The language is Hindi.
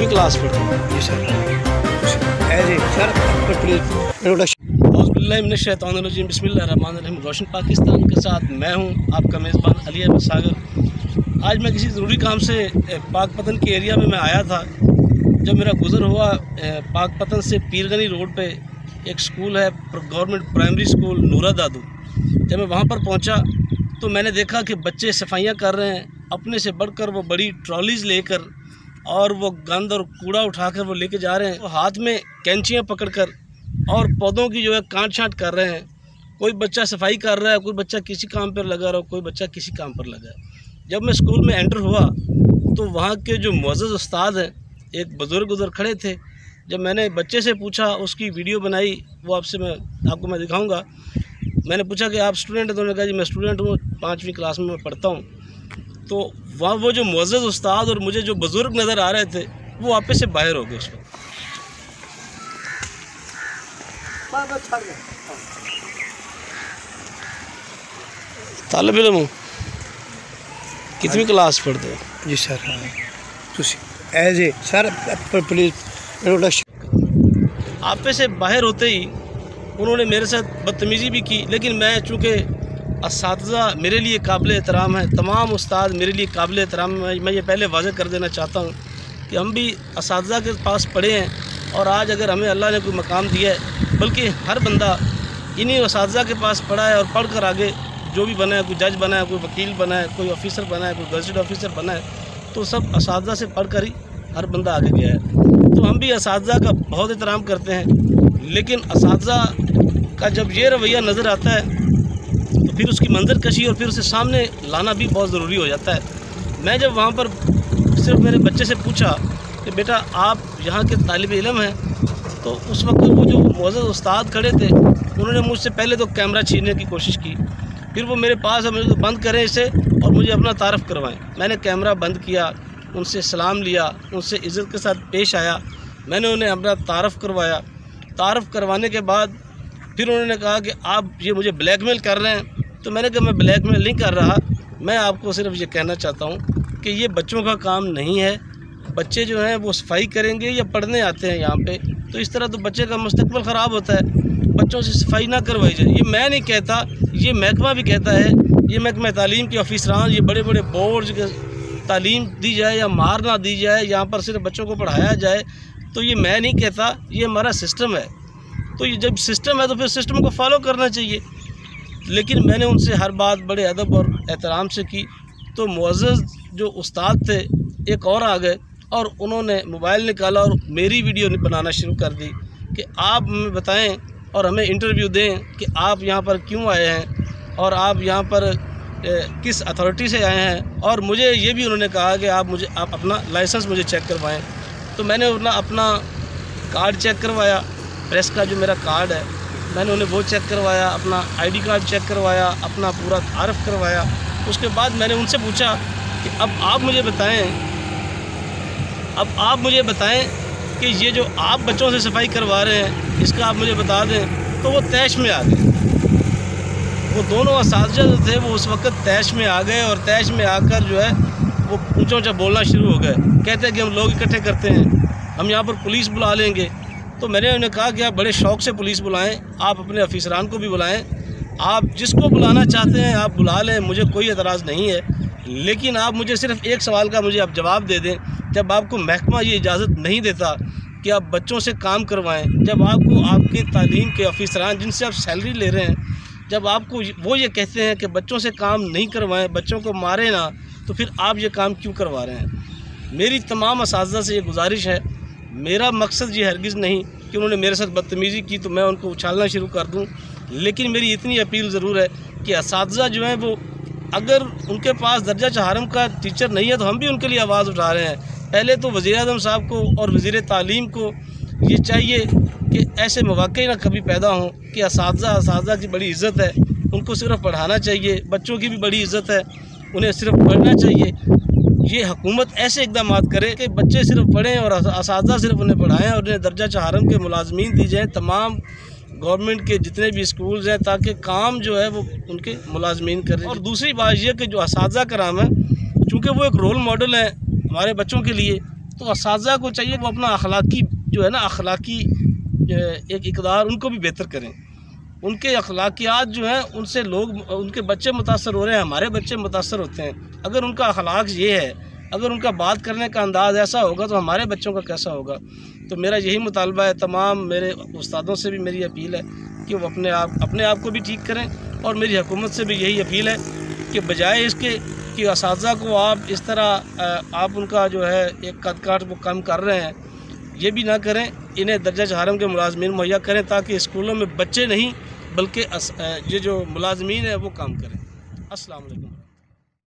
कितनी क्लास पढ़ते हैं? जी सर। जी सर औज़ुबिल्लाहिमिनश्शैतानिर्रजीम बिस्मिल्लाहिर्रहमानिर्रहीम। रोशन पाकिस्तान के साथ मैं हूं आपका मेज़बान अली अहमद सागर। आज मैं किसी ज़रूरी काम से पाकपतन के एरिया में मैं आया था। जब मेरा गुज़र हुआ पाकपतन से पीरगनी रोड पे एक स्कूल है गवर्नमेंट प्राइमरी स्कूल नूरा दादू। जब मैं वहाँ पर पहुँचा तो मैंने देखा कि बच्चे सफाइयाँ कर रहे हैं। अपने से बढ़कर वो बड़ी ट्रॉलीज़ लेकर और वो गंद और कूड़ा उठाकर वो लेके जा रहे हैं। वो हाथ में कैंचियाँ पकड़कर और पौधों की जो है काट छाँट कर रहे हैं। कोई बच्चा सफाई कर रहा है, कोई बच्चा किसी काम पर लगा रहा, कोई बच्चा किसी काम पर लगा है। जब मैं स्कूल में एंटर हुआ तो वहाँ के जो मुअज़्ज़ज़ उस्ताद हैं, एक बुज़ुर्ग उधर खड़े थे। जब मैंने बच्चे से पूछा, उसकी वीडियो बनाई, वो आपको मैं दिखाऊंगा। मैंने पूछा कि आप स्टूडेंट हैं? तो उन्होंने कहा जी मैं स्टूडेंट हूँ, 5वीं क्लास में मैं पढ़ता हूँ। तो वहाँ वो जो मुअज़्ज़ज़ उस्ताद और मुझे जो बुज़ुर्ग नज़र आ रहे थे वो आपस से बाहर हो गए। उस वक्त तालिब इल्म हूँ। कितनी क्लास पढ़ते हो? जी सर। जी सर प्लीज़ आपे से बाहर होते ही उन्होंने मेरे साथ बदतमीज़ी भी की। लेकिन मैं चूँकि असातिज़ा मेरे लिए काबिल एहतराम है, तमाम उस्ताद मेरे लिए काबिल एहतराम है। मैं ये पहले वाज़ेह कर देना चाहता हूँ कि हम भी असातिज़ा के पास पढ़े हैं और आज अगर हमें अल्लाह ने कोई मकाम दिया है, बल्कि हर बंदा इन्हीं असातिज़ा के पास पढ़ा है और पढ़ कर आगे जो भी बना है, कोई जज बना है, कोई वकील बना है, कोई ऑफिसर बना है, कोई गज़टेड ऑफिसर बना है, तो सब असातिज़ा से पढ़ कर ही हर बंदा आगे गया है। तो हम भी असातिज़ा का बहुत एहतराम करते हैं। लेकिन असातिज़ा का जब ये रवैया नज़र आता है तो फिर उसकी मंजरकशी और फिर उसे सामने लाना भी बहुत ज़रूरी हो जाता है। मैं जब वहाँ पर सिर्फ मेरे बच्चे से पूछा कि बेटा आप यहाँ के तालिब इल्म हैं, तो उस वक्त वो जो मुअज़्ज़ज़ उस्ताद खड़े थे उन्होंने मुझसे पहले तो कैमरा छीनने की कोशिश की। फिर वो मेरे पास है, मुझे बंद करें इसे और मुझे अपना तारफ़ करवाएं। मैंने कैमरा बंद किया, उनसे सलाम लिया, उनसे इज़्ज़त के साथ पेश आया। मैंने उन्हें अपना तारफ़ करवाया। तारफ़ करवाने के बाद फिर उन्होंने कहा कि आप ये मुझे ब्लैकमेल कर रहे हैं। तो मैंने कहा मैं ब्लैकमेल नहीं कर रहा, मैं आपको सिर्फ ये कहना चाहता हूँ कि ये बच्चों का काम नहीं है। बच्चे जो हैं वो सफाई करेंगे या पढ़ने आते हैं यहाँ पे, तो इस तरह तो बच्चे का मुस्तकबिल ख़राब होता है। बच्चों से सफाई ना करवाई जाए। ये मैं नहीं कहता, ये महकमा भी कहता है। ये महकमा तालीम के ऑफिसरान, ये बड़े बड़े बोर्ड के तालीम दी जाए या मार ना दी जाए, यहाँ पर सिर्फ बच्चों को पढ़ाया जाए, तो ये मैं नहीं कहता, ये हमारा सिस्टम है। तो ये जब सिस्टम है तो फिर सिस्टम को फॉलो करना चाहिए। लेकिन मैंने उनसे हर बात बड़े अदब और एहतराम से की। तो मुअज़्ज़ज़ जो उस्ताद थे एक और आ गए और उन्होंने मोबाइल निकाला और मेरी वीडियो बनाना शुरू कर दी कि आप हमें बताएं और हमें इंटरव्यू दें कि आप यहाँ पर क्यों आए हैं और आप यहाँ पर किस अथॉरिटी से आए हैं। और मुझे ये भी उन्होंने कहा कि आप अपना लाइसेंस मुझे चेक करवाएं। तो मैंने अपना कार्ड चेक करवाया, प्रेस का जो मेरा कार्ड है मैंने उन्हें वो चेक करवाया, अपना ID कार्ड चेक करवाया, अपना पूरा तारफ़ करवाया। उसके बाद मैंने उनसे पूछा कि अब आप मुझे बताएं कि ये जो आप बच्चों से सफाई करवा रहे हैं इसका आप मुझे बता दें। तो वो तैश में आ गए। वो दोनों असातिज़ा जो थे वो उस वक्त तैश में आ गए और तैश में आकर जो है वो ऊँचा ऊँचा बोलना शुरू हो गए। कहते हैं कि हम लोग इकट्ठे करते हैं, हम यहाँ पर पुलिस बुला लेंगे। तो मैंने उन्हें कहा कि आप बड़े शौक़ से पुलिस बुलाएं, आप अपने अफिसरान को भी बुलाएं, आप जिसको बुलाना चाहते हैं आप बुला लें, मुझे कोई एतराज़ नहीं है। लेकिन आप मुझे सिर्फ एक सवाल का मुझे आप जवाब दे दें। जब आपको महकमा ये इजाज़त नहीं देता कि आप बच्चों से काम करवाएं, जब आपको आपके तालीम के अफिसरान जिनसे आप सैलरी ले रहे हैं, जब आपको वो ये कहते हैं कि बच्चों से काम नहीं करवाएं, बच्चों को मारें ना, तो फिर आप ये काम क्यों करवा रहे हैं? मेरी तमाम असातिज़ा से ये गुजारिश है। मेरा मकसद ये हरगिज़ नहीं कि उन्होंने मेरे साथ बदतमीज़ी की तो मैं उनको उछालना शुरू कर दूं। लेकिन मेरी इतनी अपील ज़रूर है कि असातिज़ा जो हैं वो अगर उनके पास दर्जा चहारम का टीचर नहीं है तो हम भी उनके लिए आवाज़ उठा रहे हैं। पहले तो वज़ीर-ए-आज़म साहब को और वज़ीर तालीम को ये चाहिए कि ऐसे मौक़े ना कभी पैदा हों कि असातिज़ा की बड़ी इज़्ज़त है, उनको सिर्फ पढ़ाना चाहिए। बच्चों की भी बड़ी इज़्ज़त है, उन्हें सिर्फ पढ़ना चाहिए। ये हुकूमत ऐसे इक़दाम करे कि बच्चे सिर्फ पढ़ें और असातिज़ा सिर्फ उन्हें पढ़ाएँ और उन्हें दर्जा चहारम के मुलाज़मीन दी जाएँ तमाम गवर्नमेंट के जितने भी स्कूल्स हैं, ताकि काम जो है वो उनके मुलाज़मीन करें। और दूसरी बात यह कि जो असातिज़ा कराम है, चूँकि वो एक रोल मॉडल है हमारे बच्चों के लिए, तो असातिज़ा को चाहिए वो अपना अखलाकी जो है ना, अखलाकी एक इक़दार उनको भी बेहतर करें। उनके अखलाकियात जो हैं उनसे लोग, उनके बच्चे मुतासर हो रहे हैं, हमारे बच्चे मुतासर होते हैं। अगर उनका अखलाक ये है, अगर उनका बात करने का अंदाज़ ऐसा होगा तो हमारे बच्चों का कैसा होगा। तो मेरा यही मुतालबा है, तमाम मेरे उस्तादों से भी मेरी अपील है कि वो अपने आप को भी ठीक करें, और मेरी हुकूमत से भी यही अपील है कि बजाय इसके कि असातिज़ा को आप इस तरह आप उनका जो है एक कद काट वो कम कर रहे हैं, ये भी ना करें। इन्हें दर्जा चहारम के मुलाजमीन मुहैया करें ताकि स्कूलों में बच्चे नहीं बल्कि ये जो मुलाजमीन है वो काम करें। अस्सलाम वालेकुम।